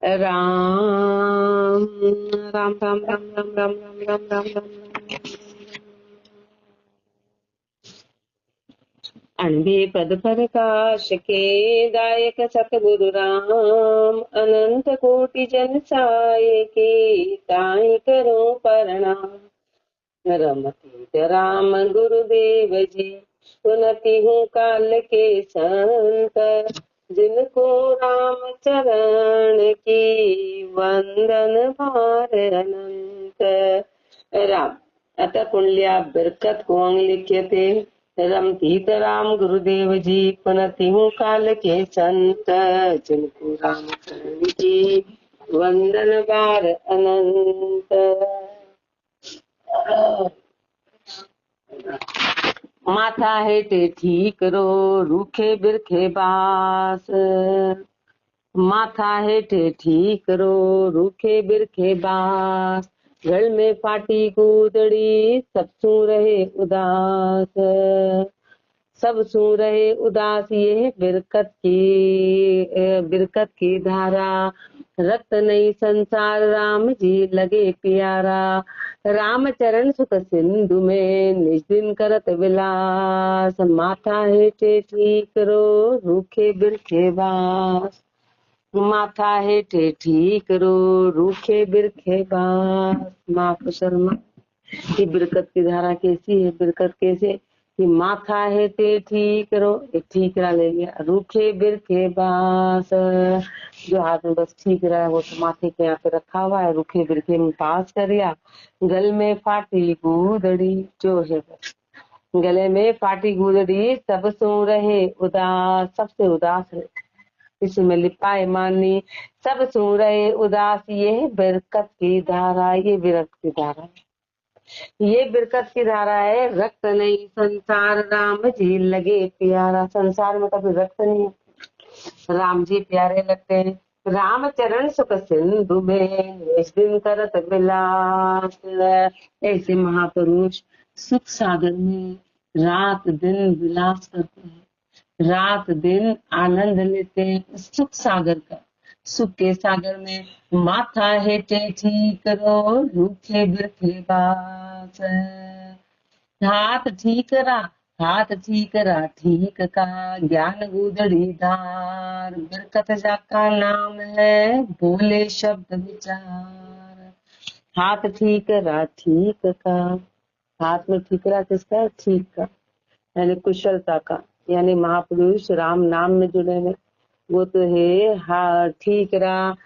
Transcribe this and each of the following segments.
राम राम राम राम राम राम राम राम राम राम अनबे पद प्रकाश के दायक सतगुरु राम अनंत कोटि जन साय के ताई करो प्रणाम। रमतीत राम गुरुदेव जी सुनती हूँ काल के संत जिनको राम चरण की वंदन भार अनंत। राम अतः पुण्या बरकत को अंग लिख्यते रमतीत राम गुरुदेव जी पुनति हूँ काल के संत जिनको राम चरण की वंदन भार अनंत। माथा हेटे ठीक रो रूखे बिरखे बास। माथा हेटे ठीक रो रूखे बिरखे बास। गल में फाटी कूदड़ी सब सू रहे उदास। सब सू रहे उदास ये बिरकत की धारा। रक्त नहीं संसार राम जी लगे प्यारा। राम चरण सुख सिंधु में निज दिन करत विलास। माथा हेठे ठीक रो रूखे बिरखे बास। माथा हेठे ठीक रो रूखे बिरखे बास। माँ शर्मा की बिरकत की धारा कैसी है। बिरकत कैसे कि माथा हेठे ठीक रो एक ठीकरा ले लिया। रूखे बिरखे बास जो हाथ में बस ठीक रहा है वो तो माथे के यहाँ पे रखा हुआ है। रूखे बिरखे में पास कर लिया। गल में फाटी गूदड़ी जो है बस गले में फाटी गूदड़ी सब सो रहे उदास। सबसे उदास है इसमें लिपाए मानी सब सो रहे उदास। ये बिरकत की धारा ये बिरकत की धारा है। ये बिरकत की धारा है। रक्त नहीं संसार राम जी लगे प्यारा। संसार में कभी रक्त नहीं है राम जी प्यारे लगते हैं। राम चरण सुख सिंधु में निज दिन करत विलास। ऐसे महापुरुष सुख सागर में रात दिन विलास करते हैं। रात दिन आनंद लेते हैं सुख सागर का। सुख के सागर में माथा हेटे ठीक रो रूखे बिरखे बास। हाथ ठीक रा ठीक का ज्ञान गुदड़ी धार। बिरकत जाका नाम है बोले शब्द विचार। हाथ ठीक रा ठीक का। हाथ में ठीक रा किसका है? ठीक का यानी कुशलता का। यानी महापुरुष राम नाम में जुड़े हैं वो तो है ठीक रहा।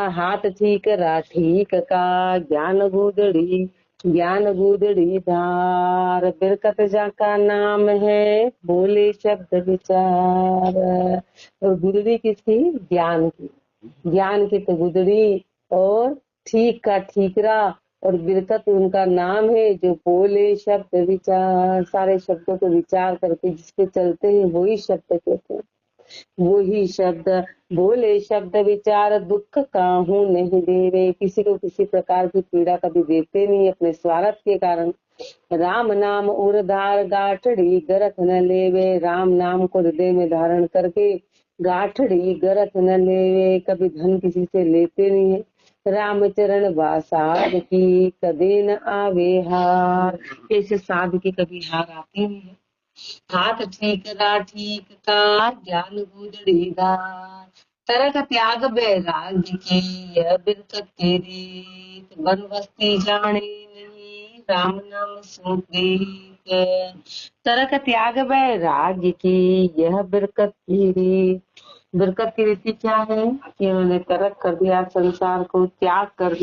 हाथ ठीक रहा ठीक का ज्ञान गुदड़ी धार। बिरकत जाका नाम है बोले शब्द विचार। और गुदड़ी किसकी? ज्ञान की। ज्ञान की तो गुदड़ी और ठीक का ठीकरा और बिरकत उनका नाम है जो बोले शब्द विचार। सारे शब्दों को विचार करके जिसपे चलते हैं वही शब्द कहते हैं। वही शब्द बोले शब्द विचार दुख काहू नहीं देवे। किसी को किसी प्रकार की पीड़ा कभी देते नहीं अपने स्वार्थ के कारण। राम नाम उर्धार गाठड़ी गरथ न लेवे। राम नाम को हृदय में धारण करके गाठड़ी गरथ न लेवे। कभी धन किसी से लेते नहीं है। राम चरण वासाद की कदे न आवे हार। ऐसे साध की कभी हार आती नहीं है। हाथ ठीक का ज्ञान गुदड़ी धार। तरक त्याग बैराग्य की यह बिरकत के रीत। वन बस्ती जाने नहीं राम नाम सो प्रीत। तरक त्याग बैराग्य की यह बिरकत की रीत। बिरकत की रीति क्या है कि उन्होंने तरक कर दिया संसार को। त्याग कर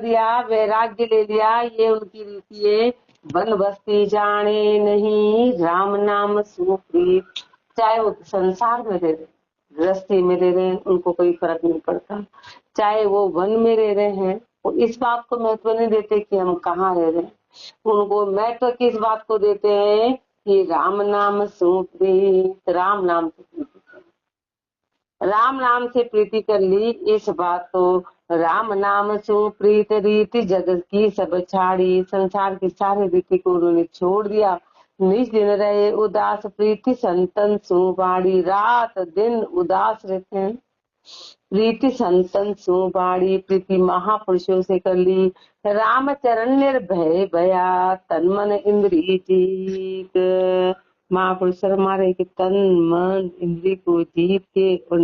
दिया वैराग्य ले लिया। ये उनकी रीति है। वन बस्ती जाने नहीं राम नाम सुप्रीत। चाहे वो संसार में रह रहे गृहस्थी में रह रहे हैं उनको कोई फर्क नहीं पड़ता। चाहे वो वन में रह रहे हैं वो इस बात को महत्व नहीं देते कि हम कहाँ रह रहे हैं। उनको महत्व किस बात को देते हैं कि राम नाम सुप्रीत। राम नाम से प्रीति कर। राम नाम से प्रीति कर ली इस बात को। राम नाम सुप्रीत रीति जगत की सब छाड़ी। संसार की सारी रीति को उन्होंने छोड़ दिया। निज दिन रहे उदास प्रीति संतन सुबाड़ी। रात दिन उदास रहते हैं प्रीति संतन सु बाड़ी, प्रीति महापुरुषों से कर ली। रामचरण निर्भय भया, तन मन इंद्री जीत। महापुरुष हमारे के तन मन इंद्री को जीत के और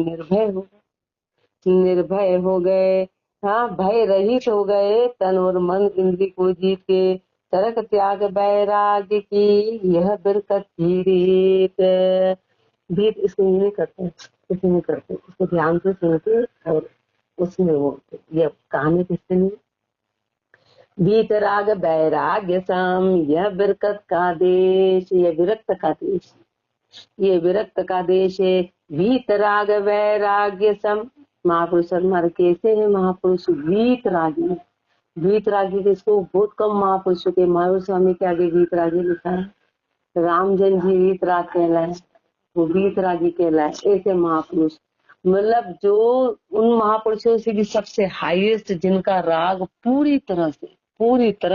निर्भय हो गए। हाँ, भय रहित हो गए, तन और मन इंद्री को जीत के। तरक त्याग वैराग्य की, यह बरकत की रीत। भीत इसको नहीं करते, इसे नहीं करते, इसको ध्यान से सुनते और उसमें वो ये कहानी किससे नहीं। भीतराग वैराग्य सम, यह बरकत का देश, ये विरक्त का देश, ये विरक्त का देश है। वीतराग वैराग्य सम, महापुरुष हमारे कैसे है महापुरुष वीतरागी। वीतरागी किसको, बहुत कम महापुरुषों के, महावीर स्वामी के आगे वीतरागी लिखा है। रामजन जी वीतराग कहलाए, वो वीतरागी कहलाए। ऐसे महापुरुष मतलब जो उन महापुरुषों से भी सबसे हाईएस्ट, जिनका राग पूरी तरह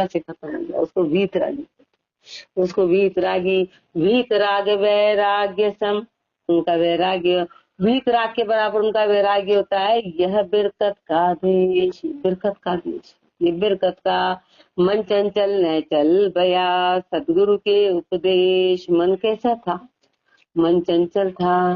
से खत्म हो गया, उसको वीतरागी, उसको वीतरागी। वीतराग वैराग्य सम, उनका वैराग्य वीतराग के बराबर उनका वैराग्य होता है। यह बिरकत का देश, बिरकत का देश, ये बिरकत का। मन चंचल न चल बया, सदगुरु के उपदेश। मन कैसा था, मन चंचल था,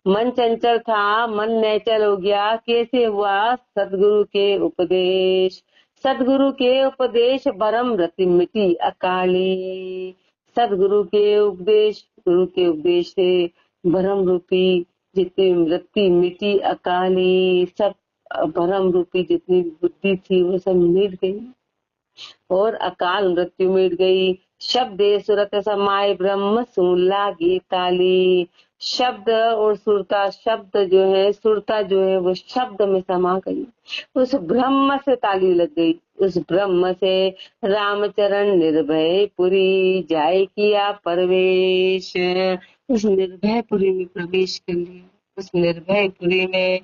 मन चंचल था, मन नैचल हो गया। कैसे हुआ, सदगुरु के उपदेश। सदगुरु के उपदेश भरम रति मिटी अकाली। सदगुरु के उपदेश, गुरु के उपदेश से भरम रूपी जितनी वृत्ति मिटी अकाली, सब भरम रूपी जितनी बुद्धि थी वो सब मिट गई और अकाल मृत्यु मिट गई। शब्द सुरत समाय ब्रह्म सुन लागी ताली। शब्द और सुरता, शब्द जो है सुरता जो है वो शब्द में समा गई, उस ब्रह्म से ताली लग गई। उस ब्रह्म से रामचरण निर्भय पुरी, जाय किया परवेश। उस निर्भय पुरी में प्रवेश कर लिया, उस निर्भय पुरी में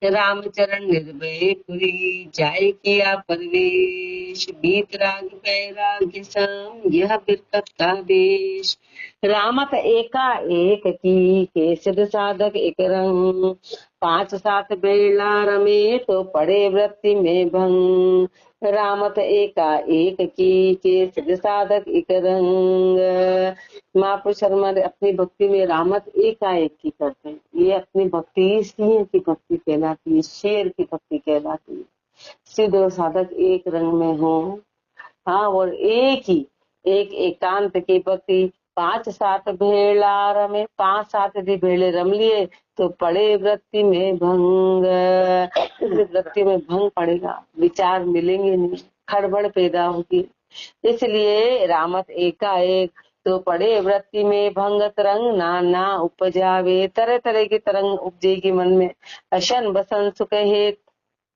रामचरण निर्भय पुरी, जाय किया परवेश। बीतराग वैराग्य सम, यह बिरकत का देश। रामत एका एक की, के सिद्ध साधक एक रंग। 5-7 बेला रमे, तो पड़े वृत्ति में भंग। रामत एका एक की, के सिद्ध साधक एक रंग। महापुरुष हमारे अपनी भक्ति में रामत एकाएक की करते हैं। ये अपनी भक्ति सिंह की भक्ति कहलाती है, शेर की भक्ति कहलाती है। सिद्ध और साधक एक रंग में हो, हाँ, और एक ही एक एकांत की भक्ति। 5-7 भेड़ा रमे, 5-7 यदि भेड़े रम लिए तो पड़े वृत्ति में भंग। वृत्ति में भंग पड़ेगा, विचार मिलेंगे नहीं, खड़बड़ पैदा होगी। इसलिए रामत एकाएक, तो पड़े वृत्ति में भंग। तरंग नाना उपजावे, तरह तरह की तरंग उपजेगी मन में। अशन बसन सुख हेत,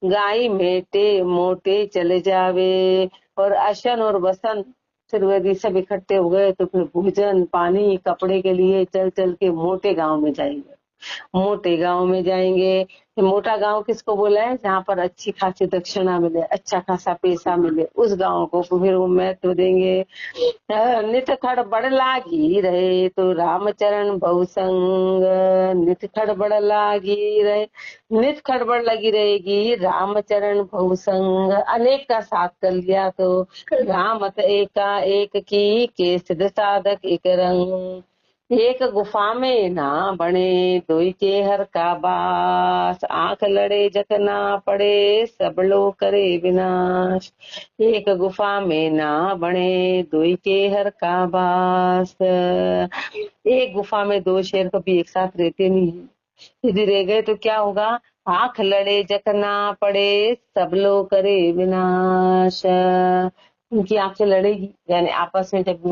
गाय मेटे मोटे चले जावे। और अशन और बसन फिर यदि सब इकट्ठे हो गए तो फिर भोजन पानी कपड़े के लिए चल चल के मोटे गांव में जाएंगे, मोटे गांव में जाएंगे। मोटा गांव किसको बोला है, जहाँ पर अच्छी खासी दक्षिणा मिले, अच्छा खासा पैसा मिले, उस गांव को फिर वो महत्व देंगे। नित खड़बड़ लागी रहे, तो रामचरण बहुसंग। नित खड़बड़ लागी रहे, नित खड़बड़ लगी रहेगी, रामचरण बहुसंग। अनेक का साथ कर लिया तो रामत एका एक की, के सिद्ध साधक एक रंग। एक गुफा में ना बने, दोई के हर का बास। आंख लड़े जग ना पड़े, सब लोग करे विनाश। एक गुफा में ना बने, दोई के हर का बास। एक गुफा में 2 शेर कभी एक साथ रहते नहीं है, यदि रह गए तो क्या होगा, आंख लड़े जग ना पड़े, सब लोग करे विनाश। उनकी आंखें लड़ेगी, यानी आपस में जब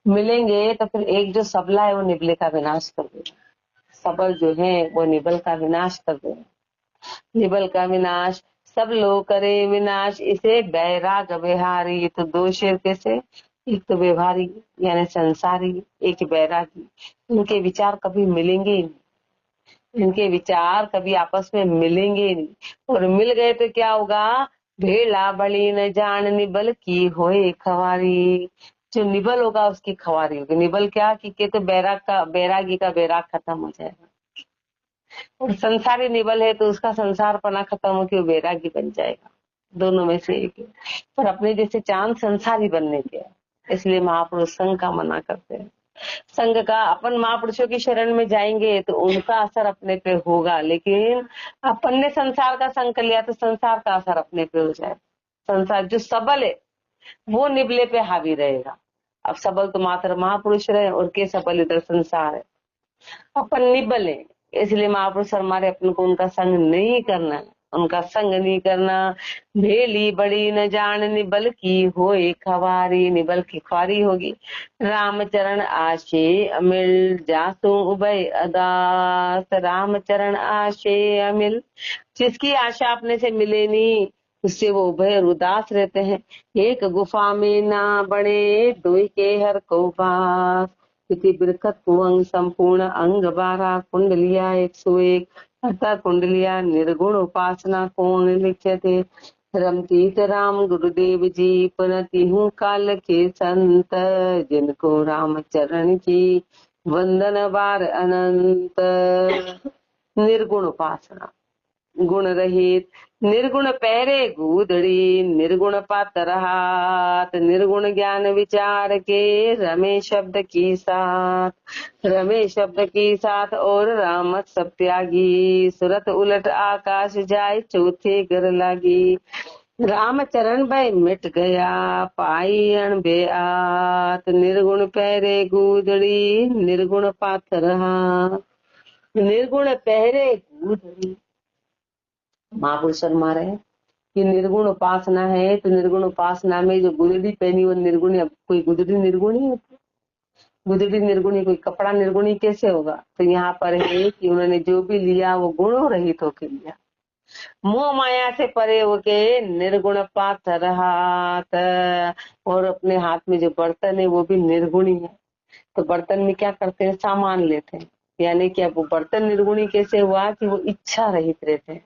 मिलेंगे तो फिर एक जो सबला है वो निबले का विनाश कर देगा, सबल जो है वो निबल का विनाश कर देगा, निबल का विनाश। सब लोग करे विनाश, इसे बैराग विहारी। ये तो 2 शेर कैसे, एक तो व्यवहारी यानी संसारी, एक बैरागी। इनके विचार कभी मिलेंगे ही नहीं, इनके विचार कभी आपस में मिलेंगे ही नहीं। और मिल गए तो क्या होगा, भेड़ा बड़ी न जान निबल की होए खवारी। जो निबल होगा उसकी खवारी होगी। निबल क्या कि तो बैरागी का बैराग खत्म हो जाएगा। और संसारी निबल है तो उसका संसार पना खत्म होकर वो वैरागी बन जाएगा। दोनों में से एक है। पर अपने जैसे चांद संसारी बनने के हैं, इसलिए महापुरुष संघ का मना करते हैं। संघ का अपन महापुरुषों की शरण में जाएंगे तो उनका असर अपने पे होगा, लेकिन अपन ने संसार का संग कर लिया तो संसार का असर अपने पे हो जाए। संसार जो सबल है वो निबले पे हावी रहेगा। अब सबल तो मात्र महापुरुष रहे और के सबल इधर संसार है, अपन निबल है। इसलिए महापुरुष हमारे अपन को उनका संग नहीं करना है, उनका संग नहीं करना। भेली बड़ी न जान निबल की होए खवारी, निबल की ख्वारी होगी। रामचरण आशे अमिल जासु उभय अदास, रामचरण आशे अमिल, जिसकी आशा अपने से मिले नहीं उससे वो उभय और उदास रहते हैं। एक गुफा में ना बने दो के हर को पास, बिरखत कुंग संपूर्ण अंग 12 कुंडलिया 101, अतः कुंडलिया निर्गुण उपासना कौन लिखते। रमतीत राम गुरुदेव जी पुनति हूँ काल के संत, जिनको राम चरण की वंदन बार अनंत। निर्गुण उपासना, गुण रहित, निर्गुण पैरे गूदड़ी, निर्गुण पातर हाथ, निर्गुण ज्ञान विचार के रमे शब्द की साथ, रमे शब्द की साथ और रामत सब त्यागी। सुरत उलट आकाश जाए चौथे घर लागी, रामचरण भय मिट गया पाई अण बेआत, निर्गुण पैरे गूदड़ी, निर्गुण पातर हाथ, निर्गुण पहरे गूदड़ी। महापुरुष फरमा रहे हैं कि निर्गुण उपासना है तो निर्गुण उपासना में जो गुदड़ी पहनी वो निर्गुणी, अब कोई गुदड़ी निर्गुणी होती, गुदड़ी निर्गुणी, कोई कपड़ा निर्गुणी कैसे होगा। तो यहाँ पर है कि उन्होंने जो भी लिया वो गुणों रहित होके लिया, मोह माया से परे होके निर्गुण पात्र हाथ। और अपने हाथ में जो बर्तन है वो भी निर्गुणी है। तो बर्तन में क्या करते हैं, सामान लेते हैं, यानी कि अब वो बर्तन निर्गुणी कैसे हुआ कि वो इच्छा रहित रहते हैं,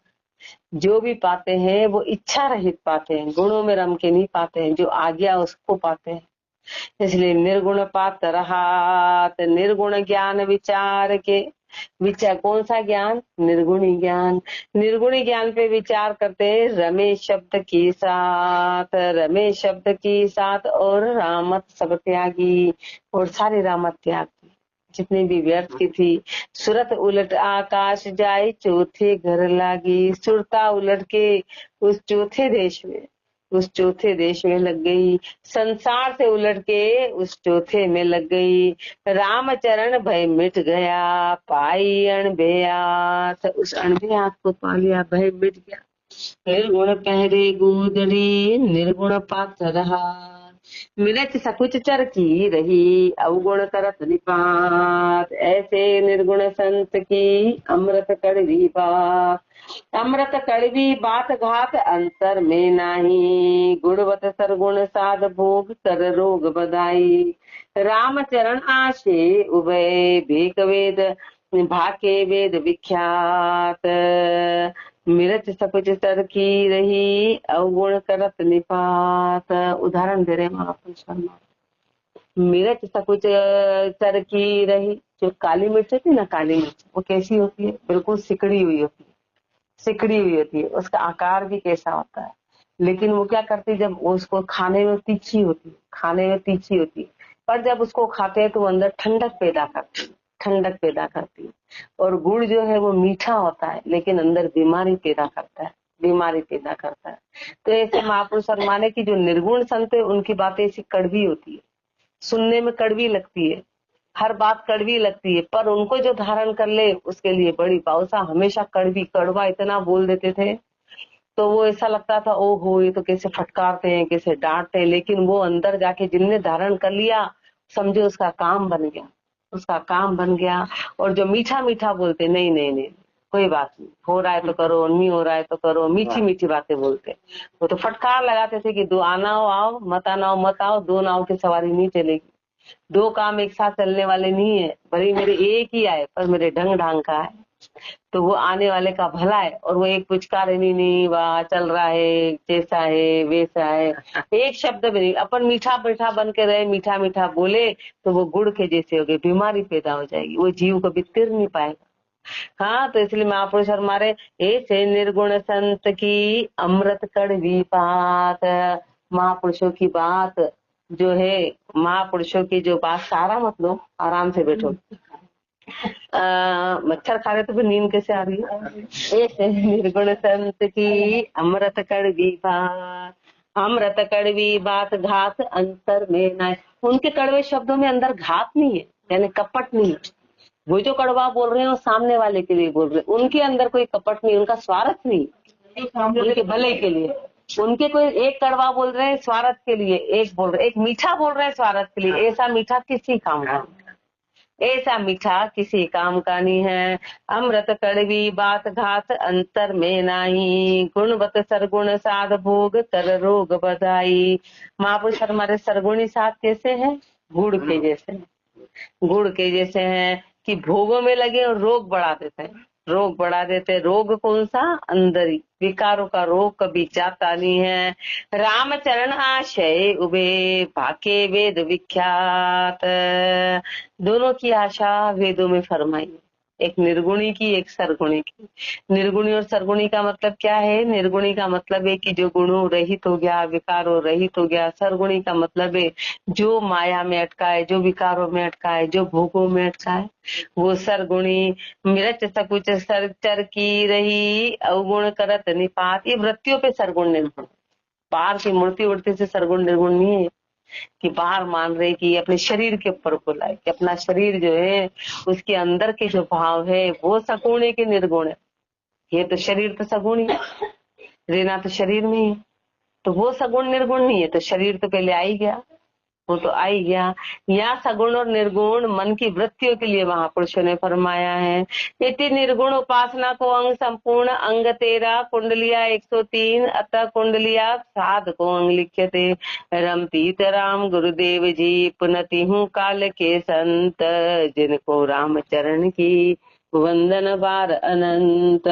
जो भी पाते हैं वो इच्छा रहित पाते हैं, गुणों में रम के नहीं पाते हैं, जो आ गया उसको पाते हैं। इसलिए निर्गुण पात्र हाथ, निर्गुण ज्ञान विचार के, विचार कौन सा ज्ञान, निर्गुणी ज्ञान, निर्गुणी ज्ञान पे विचार करते हैं रमे शब्द की साथ, रमे शब्द की साथ और रामत सब त्यागी, और सारी रामत त्याग जितनी भी व्यर्थ की थी। सुरत उलट आकाश जाए चौथे घर लागी, सुरता उलट के उस चौथे देश में, उस चौथे देश में लग गई, संसार से उलट के उस चौथे में लग गई। रामचरण भय मिट गया पाई अणभयात, उस अणभयात को पा लिया, भय मिट गया। निर्गुण पहरे गूदड़ी, निर्गुण पात्र रहा, मिलत सकुच चर की रही, अवगुण करत निपात। ऐसे निर्गुण संत की अमृत कड़वी बात, अमृत कड़वी बात घात अंतर में नाही, गुणवत सरगुण साध भोग कर रोग बधाई। रामचरण आशे उभय भेक वेद भाके वेद विख्यात, मिरच सकुच सर की रही अवगुण करत निपात। उदाहरण दे रहे महापुरुष, मिर्च सकुच सर की रही, जो काली मिर्च होती है ना, काली मिर्च वो कैसी होती है, बिल्कुल सिकड़ी हुई होती है, सिकड़ी हुई होती है, उसका आकार भी कैसा होता है, लेकिन वो क्या करती है, जब उसको खाने में तीखी होती है, खाने में तीखी होती है, पर जब उसको खाते हैं तो वो अंदर ठंडक पैदा करती है, ठंडक पैदा करती है। और गुड़ जो है वो मीठा होता है लेकिन अंदर बीमारी पैदा करता है, बीमारी पैदा करता है। तो ऐसे महापुरुष फरमाने की जो निर्गुण संत है उनकी बातें ऐसी कड़वी होती है, सुनने में कड़वी लगती है, हर बात कड़वी लगती है, पर उनको जो धारण कर ले उसके लिए बड़ी बाउसा, हमेशा कड़वी कड़वा इतना बोल देते थे तो वो ऐसा लगता था ओ हो ये तो कैसे फटकारते हैं, कैसे डांटते हैं, लेकिन वो अंदर जाके जिनने धारण कर लिया समझो उसका काम बन गया, उसका काम बन गया। और जो मीठा मीठा बोलते, नहीं नहीं नहीं कोई बात नहीं, हो रहा है तो करो, नहीं हो रहा है तो करो, मीठी मीठी बातें बोलते। वो तो फटकार लगाते थे कि दो आना हो आओ, मत आना हो मत आओ, दो नाव की सवारी नहीं चलेगी, दो काम एक साथ चलने वाले नहीं है, भले मेरे एक ही आए पर मेरे ढंग ढंग का है, तो वो आने वाले का भला है। और वो एक पुचकार नहीं नहीं वाह चल रहा है जैसा है वैसा है, एक शब्द भी नहीं। अपन मीठा मीठा बन के रहे, मीठा मीठा बोले तो वो गुड़ के जैसे हो गए, बीमारी पैदा हो जाएगी, वो जीव कभी तिर नहीं पाएगा। हाँ, तो इसलिए महापुरुष और हमारे ऐसे निर्गुण संत की अमृत कड़वी बात। महापुरुषों की बात जो है, महापुरुषों की जो बात, सारा मत लो, आराम से बैठो। मच्छर खा रहे तो फिर नींद कैसे आ रही है। ऐसे निर्गुण संत की अमृत कड़वी बात, अमृत कड़वी बात घात अंतर में न। उनके कड़वे शब्दों में अंदर घात नहीं है, यानी कपट नहीं है। वो जो कड़वा बोल रहे हैं वो सामने वाले के लिए बोल रहे हैं, उनके अंदर कोई कपट नहीं, उनका स्वार्थ नहीं, उनके भले के लिए। उनके कोई एक कड़वा बोल रहे हैं स्वार्थ के लिए, एक बोल रहे, एक मीठा बोल रहे हैं स्वार्थ के लिए। ऐसा मीठा किसी काम का, ऐसा मीठा किसी काम का नहीं है। अमृत कड़वी बात घात अंतर में नाही, गुणवत सरगुण साध भोग कर रोग बधाई। महापुरुष हमारे सरगुणी साध कैसे हैं? गुड़ के जैसे हैं, गुड़ के जैसे हैं कि भोगों में लगे और रोग बढ़ा देते हैं, रोग बढ़ा देते हैं। रोग कौन सा? अंदर ही, विकारों का रोग कभी जाता नहीं है। रामचरण आशय उबे भाके वेद विख्यात, दोनों की आशा वेदों में फरमाई, एक निर्गुणी की, एक सरगुणी की। निर्गुणी और सरगुणी का मतलब क्या है? निर्गुणी का मतलब है कि जो गुणों रहित हो गया, विकारों रहित हो गया। सरगुणी का मतलब है जो माया में अटका है, जो विकारों में अटका है, जो भोगों में अटका है, वो सरगुणी। मिरच सकुच सरचर की रही, अवगुण करत निपात। ये वृत्तियों पे सरगुण निर्गुण, बाहर की मूर्ति वृत्ति से सरगुण निर्गुण नहीं है कि बाहर मान रहे कि अपने शरीर के ऊपर बोला है कि अपना शरीर जो है उसके अंदर के जो भाव है वो सगुण है कि निर्गुण है। ये तो शरीर तो सगुण ही है, रहना तो शरीर में ही है, तो वो सगुण निर्गुण नहीं है। तो शरीर तो पहले आ ही गया, वो तो आ ही गया। यहाँ सगुण और निर्गुण मन की वृत्तियों के लिए महापुरुषों ने फरमाया है। इति निर्गुण उपासना को अंग संपूर्ण अंग तेरा, कुंडलिया 103 अतः कुंडलिया साध को अंग लिख्यते। रमतीत राम गुरुदेव जी पुनति हूँ काल के संत, जिनको राम चरण की वंदन बार अनंत।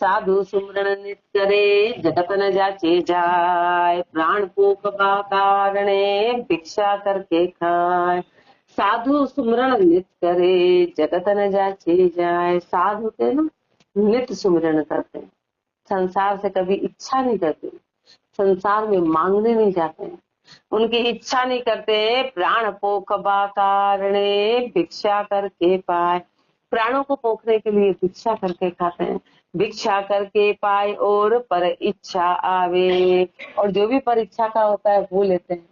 साधु सुमरण नित करे जगत न जाचे जाय, प्राण पोक कारणे भिक्षा करके खाए। साधु सुमरण नित करे जगत न जाचे जाए। साधु के ना नित सुमरण करते हैं, संसार से कभी इच्छा नहीं करते, संसार में मांगने नहीं जाते हैं, उनकी इच्छा नहीं करते। प्राण पोक कारणे भिक्षा करके पाए, प्राणों को पोखने के लिए भिक्षा करके खाते हैं। भिक्षा करके पाए और पर इच्छा आवे, और जो भी परीक्षा का होता है वो लेते हैं,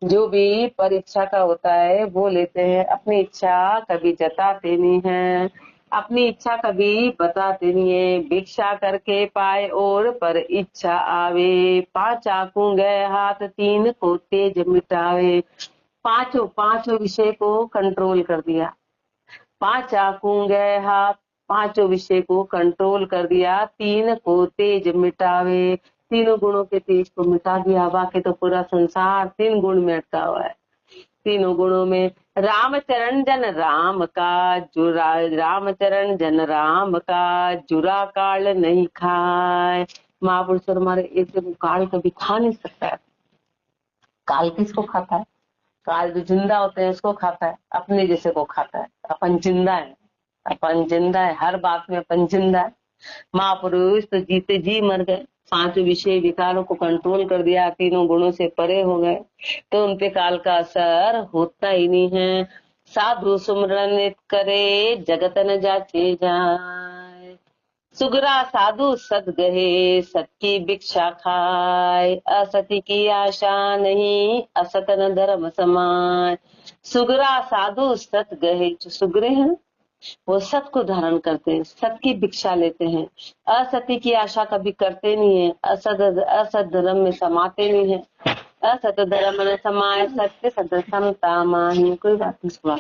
जो भी परीक्षा का होता है वो लेते हैं। अपनी इच्छा कभी जताते नहीं है, अपनी इच्छा कभी बताते नहीं है। भिक्षा करके पाए और पर इच्छा आवे, 5 आंखों गए हाथ 3 को तेज मिटावे। पांचों विषय को कंट्रोल कर दिया, 5 आंखों गए हाथ, पांचों विषय को कंट्रोल कर दिया। 3 को तेज मिटावे, तीनों गुणों के तेज को मिटा दिया। बाकी तो पूरा संसार 3 गुण में अटका हुआ है, तीनों गुणों में। रामचरण जन राम का जुरा, रामचरण जन राम का जुरा काल नहीं खाए। महापुरुष हमारे ऐसे वो काल कभी खा नहीं सकता है। काल किसको खाता है? काल जो जिंदा होते हैं उसको खाता है, अपने जैसे को खाता है। अपन जिंदा है, अपन जिंदा है, हर बात में अपन जिंदा है। महापुरुष तो जीते जी मर गए, 5 विषय विकारों को कंट्रोल कर दिया, तीनों गुणों से परे हो गए, तो उनपे काल का असर होता ही नहीं है। साधु सुमरण नित करे जगत न जाचे जाए, सुगरा साधु सत गहे सत की भिक्षा खाए। असति की आशा नहीं असत न धर्म समाय। सुगरा साधु सत गहे, जो सुगरे हैं वो सत को धारण करते हैं, सत की भिक्षा लेते हैं, असत्य की आशा कभी करते नहीं है, असत धर्म में समाते नहीं है। असत धर्म न समाय सत्य सत समता माही। कोई बात नहीं, सुना।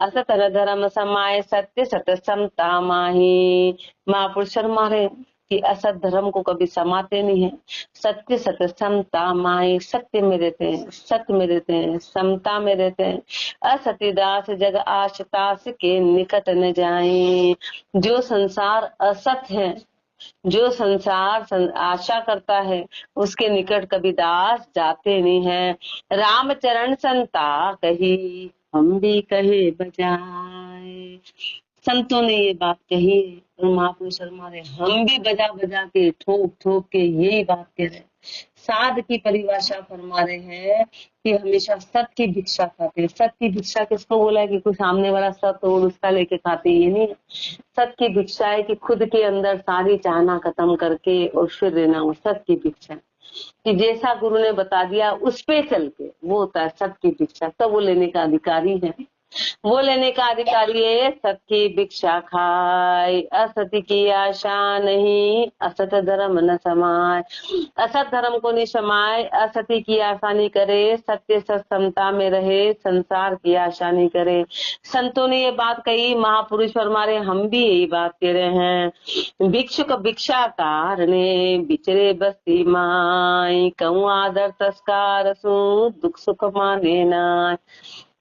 असत धर्म समाय सत्य सत समता माही। महापुरुष हमारे कि असत धर्म को कभी समाते नहीं है, सत्य सत समता माही। सत्य में रहते हैं, सत्य में रहते हैं, समता में रहते हैं। असत्यदास जग आशतास के निकट न जाए, जो संसार असत है, जो संसार आशा करता है उसके निकट कभी दास जाते नहीं है। रामचरण संता कही हम भी कहे बजाए, संतों ने ये बात कही है और महापुरुष हमारे हम भी बजा बजा के ठोक ठोक के यही बात कह रहे हैं। साध की परिभाषा फरमा रहे हैं कि हमेशा सत की भिक्षा खाते हैं। सत की भिक्षा किसको बोला है कि कोई सामने वाला सत हो और उसका लेके खाते, ये नहीं। सत की भिक्षा है कि खुद के अंदर सारी चाहना खत्म करके और फिर देना, वो सत की भिक्षा कि जैसा गुरु ने बता दिया उस पे चल के, वो होता है सत की भिक्षा। तो वो लेने का अधिकारी है, वो लेने का अधिकारी है। सत की भिक्षा खाए, असत की आशा नहीं, असत धर्म न समाए। असत धर्म को नहीं समाए, असत्य की आशा नहीं करे, सत्य सत्समता में रहे, संसार की आशा नहीं करे। संतों ने ये बात कही, महापुरुष फरमारे हम भी यही बात कह रहे हैं। भिक्षुक भिक्षा कारणे बिचरे बस्ती माई, कहूँ आदर तस्कार सु दुख सुख माने नाय।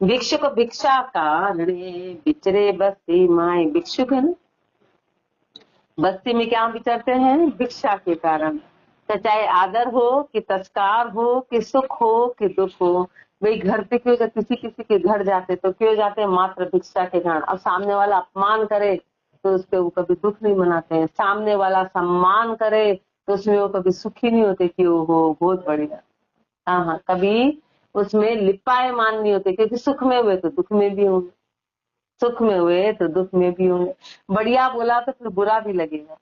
भिक्षुक भिक्षा कारणे बिचरे बस्ती माई, भिक्षुक है ना, बस्ती में क्या विचरते हैं? भिक्षा के कारण। तो चाहे आदर हो कि तस्कार हो कि सुख हो कि दुख हो, भाई घर पे क्यों किसी किसी के घर जाते तो क्यों जाते? मात्र भिक्षा के कारण। अब सामने वाला अपमान करे तो उसपे वो कभी दुख नहीं मनाते हैं, सामने वाला सम्मान करे तो उसमें वो कभी सुखी नहीं होते कि वो हो बहुत बढ़िया। हाँ, कभी उसमें लिपायमान नहीं होते, क्योंकि सुख में हुए तो दुख में भी होंगे, सुख में हुए तो दुख में भी होंगे। बढ़िया बोला तो फिर बुरा भी लगेगा,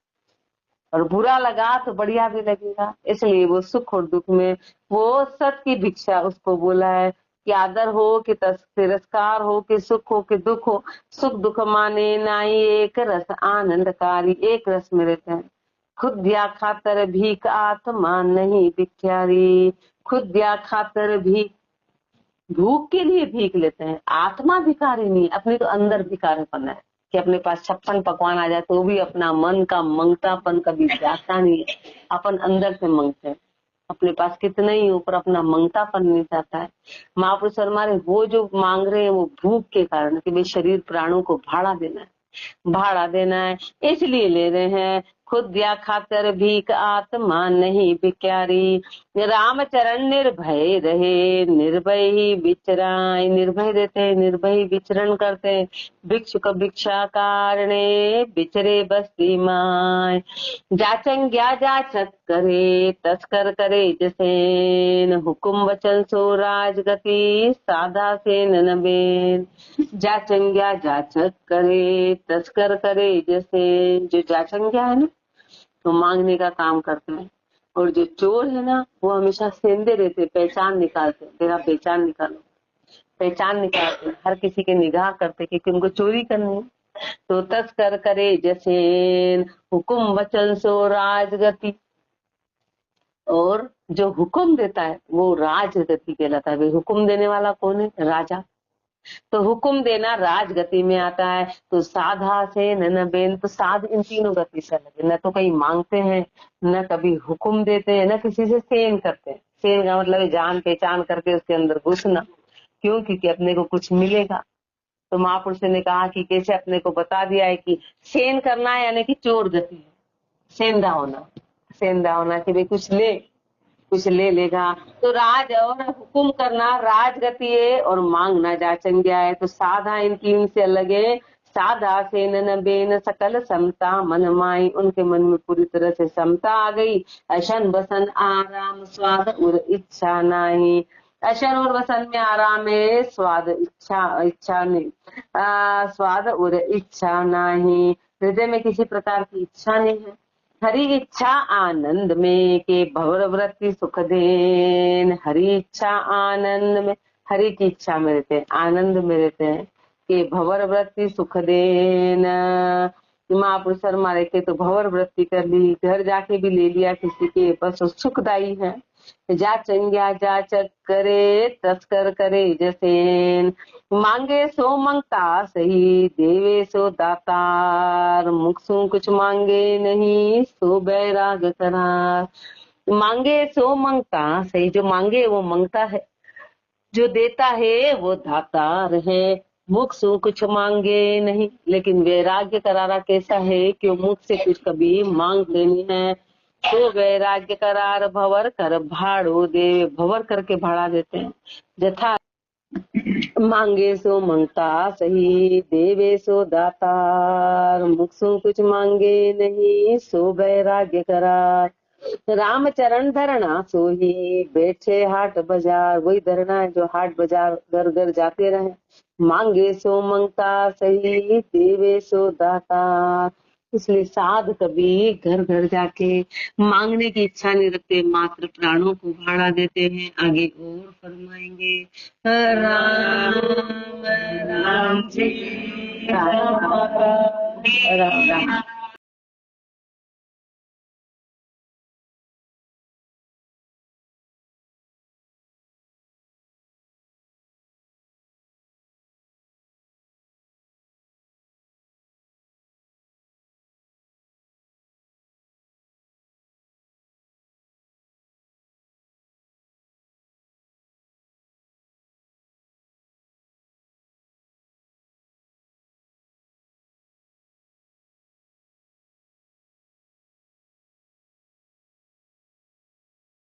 और बुरा लगा तो बढ़िया भी लगेगा। इसलिए वो सुख और दुख में, वो सत की भिक्षा उसको बोला है कि आदर हो कि तिरस्कार हो कि सुख हो कि दुख हो, सुख दुख माने नाई, एक रस आनंदकारी, एक रस में रहते हैं। खुद दिया खातर भीख आत्मा नहीं भिखारी, खुद दिया खातर भीख, भूख के लिए भीख लेते हैं, आत्मा भिखारी नहीं, अपने तो अंदर भिखारीपन है कि अपने पास 56 पकवान आ जाए तो भी अपना मन का मंगतापन कभी जाता नहीं है, अपन अंदर से मंगते हैं। अपने पास कितना ही ऊपर अपना मंगतापन नहीं जाता है। महापुरुष हमारे वो जो मांग रहे हैं वो भूख के कारण कि भाई शरीर प्राणों को भाड़ा देना है, भाड़ा देना है, इसलिए ले रहे हैं। खुद दिया खातर भीख आत्मा नहीं भिखारी, राम चरण निर्भय रहे, निर्भय ही विचराय, निर्भय रहते, निर्भय विचरण करते। भिक्षुक भिक्षा कारणे बिचरे बस्ती माय, जाचंग्या जाचक करे, तस्कर करे जसेन, हुकुम वचन सो राजगति, साधा से नबेन। जाचंग्या जाचक करे, तस्कर करे जैसे, जो जाचंग्या है ना तो मांगने का काम करते हैं, और जो चोर है ना वो हमेशा सेंधे रहते, पहचान निकालते, तेरा पहचान निकालो, पहचान निकालते, हर किसी के निगाह करते क्योंकि उनको चोरी करनी है। तो तस्कर करे जैसे, हुकुम वचन सो राजगति, और जो हुक्म देता है वो राजगति कहलाता है। भाई हुक्म देने वाला कौन है? राजा। तो हुक्म देना राजगति में आता है। तो साधा से न बेन, तो साध इन तीनों गति से लगे, न तो कहीं मांगते हैं, न कभी हुक्म देते हैं, न किसी से सेन करते हैं। सेन का मतलब जान पहचान करके उसके अंदर घुसना, क्यों? क्योंकि अपने को कुछ मिलेगा। तो महापुरुष ने कहा कि कैसे अपने को बता दिया है कि सेन करना है यानी कि चोर गति है, सेंधा होना, सेंधा होना कि भाई कुछ ले लेगा। तो राज और हुकुम करना राजगति है, और मांगना जाचंग्या है। तो साधा इन तीन से अलग है। साधा से न बेन सकल समता मन माई, उनके मन में पूरी तरह से समता आ गई। अशन बसन आराम स्वाद और इच्छा नहीं, अशन और वसन में आराम है, स्वाद इच्छा नहीं, स्वाद और इच्छा नहीं, हृदय में किसी प्रकार की इच्छा नहीं है। हरि इच्छा आनंद में के भवर वृत्ति सुख देन, हरि इच्छा आनंद में, हरि की इच्छा में रहते हैं, आनंद में रहते हैं कि भवर वृत्ति सुख देन। महापुरुष मारे के तो भवर वृत्ति कर ली, घर जाके भी ले लिया किसी के, बस सुखदायी है। जाचंग्या जाचक करे, तस्कर करे जैसे, मांगे सो मंगता सही, देवे सो दातार, मुख सो कुछ मांगे नहीं, सो बैराग करार। मांगे सो मंगता सही, जो मांगे वो मंगता है, जो देता है वो दातार है। मुख से कुछ मांगे नहीं, लेकिन वैराग्य करारा कैसा है कि मुख से कुछ कभी मांग लेनी है। तो वैराग्य करार भवर कर भाड़ो दे, भवर करके भाड़ा देते हैं। जथा मांगे सो मंगता सही, देवे सो दातार, मुख सो कुछ मांगे नहीं, सो वैराग्य करार। राम चरण धरना सोही, बैठे हाट बाजार, वही धरना है जो हाट बाजार घर घर जाते रहे। मांगे सो मंगता सही, देवे सो दातार। इसलिए साध कभी घर घर जाके मांगने की इच्छा नहीं रखते, मात्र प्राणों को भाड़ा देते हैं। आगे और फरमाएंगे, राम राम जी राम राम।